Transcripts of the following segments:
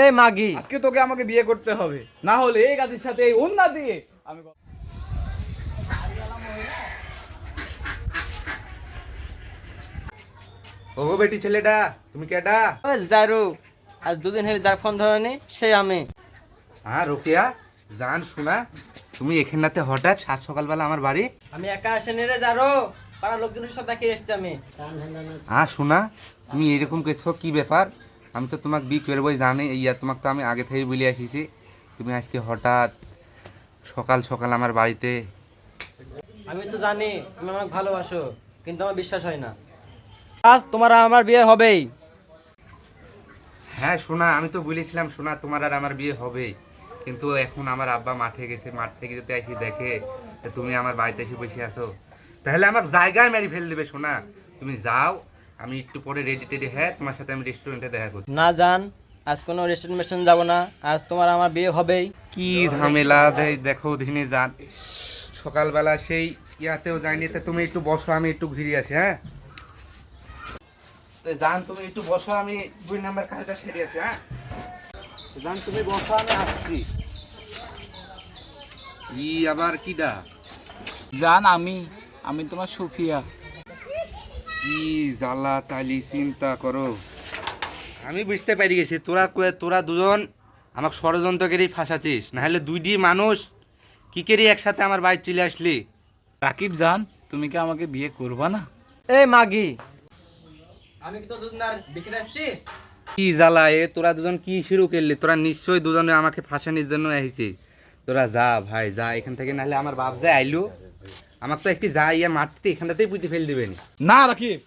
এই মাগি, আজকে তোকে আমাকে বিয়ে করতে হবে, না হলে এই গাছের সাথে এই ওন্না দিয়ে আমি ও বেটি ছেলেটা, তুমি কেডা? ও জারু, আজ দুদিন হয়ে যার ফোন ধরেনি সে আমি। হ্যাঁ রোকেয়া জান শোনা, তুমি এখানটাতে হঠাৎ সাত সকালবেলা আমার বাড়ি? আমি একা আসেনি রে জারু, পাড়ার লোকজনের সব দেখে এসছি আমি। হ্যাঁ শোনা, তুমি এরকম কেছো কি ব্যাপার? আমি তো তোমাকে বিয়ে করবোই জানি, তোমাকে তো আমি আগে থেকেই বলে আসিছি। তুমি আজকে হঠাৎ সকাল সকাল আমার বাড়িতে? আমি তো জানি তুমি আমাকে ভালোবাসো, কিন্তু আমার বিশ্বাস হয় না। আজ তোমার আর আমার বিয়ে হবেই। হ্যাঁ শোনা, আমি তো বলেছিলাম শোনা তোমার আর আমার বিয়ে হবেই, কিন্তু এখন আমার আব্বা মাঠে গেছে, মাঠ থেকে যদি এসে দেখে যে তুমি আমার বাড়িতে এসে বসে আছো, তাহলে আমাকে জায়গায় মেরে ফেল দেবে। শোনা তুমি যাও, আমি একটু পরে রেডি টেডি হ্যাঁ তোমার সাথে আমি রেস্টুরেন্টে দেখা করছি। না জান, আজ কোনো রেস্টুরেন্ট যাবো না, আজ তোমার আমার বিয়ে হবেই। কি ঝামেলা দেখো দিনে যান, সকালবেলা সেই ইয়াতেও যাইনি। তা তুমি একটু বসো, আমি একটু ঘুরে আসি। হ্যাঁ জান তুমি একটু বসো, আমি 2 নাম্বার কাজটা সেরে আসি। হ্যাঁ জান তুমি বসো, আমি আসছি। আবার কিডা? জান আমি তোমার সুফিয়া। কি জ্বালা তালি চিন্তা করো, আমি বুঝতে পারি গেছি তোরা দুজন আমাকে ষড়যন্ত্রকারী ফাঁসাছিস, না হলে দুইটি মানুষ কি করি একসাথে আমার বাড়ি চলে আসলি? রাকিব জান, তুমি কি আমাকে বিয়ে করবা না? এই মাগি, আমি কি তো দুদিন আর বিক্রি আসছি? কি জ্বালা তোরা দুজন কি শুরু করলি? তোরা নিশ্চয়ই দুজনে আমাকে ফাঁসানোর জন্য এসেছিস। তোরা যা ভাই যা এখান থেকে, নাহলে আমার বাপ যা আইলো আমাকে তো আজকে যা ইয়া মারতে এখানটাতেই পুঁতে ফেল দিবেনি। না রাকিব,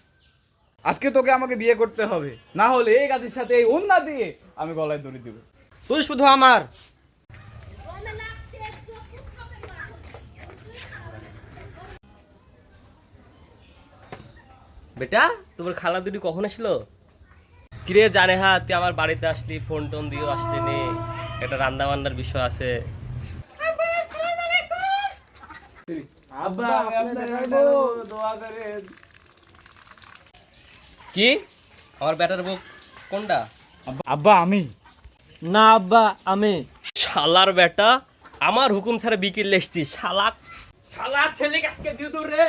আজকে তোকে আমাকে বিয়ে করতে হবে, না হলে এই গাছের সাথে এই ওন্না দিয়ে আমি গলায় দড়ি দেব। তুই শুধু আমার। বেটা, তোমার খালা দুটি কখন আসলো? কিরে জানে হা, তুই আমার বাড়িতে আসলি, ফোন টোন দিয়েও আসলি নি, একটা রান্না বান্নার বিষয় আছে। কি আমার বেটার বউ কোনটা? আব্বা আমি। না আব্বা আমি। শালার বেটা, আমার হুকুম ছাড়া বিকির লেসছি, শালা শালা ছেলে আজকে দিয়ে দূর রে।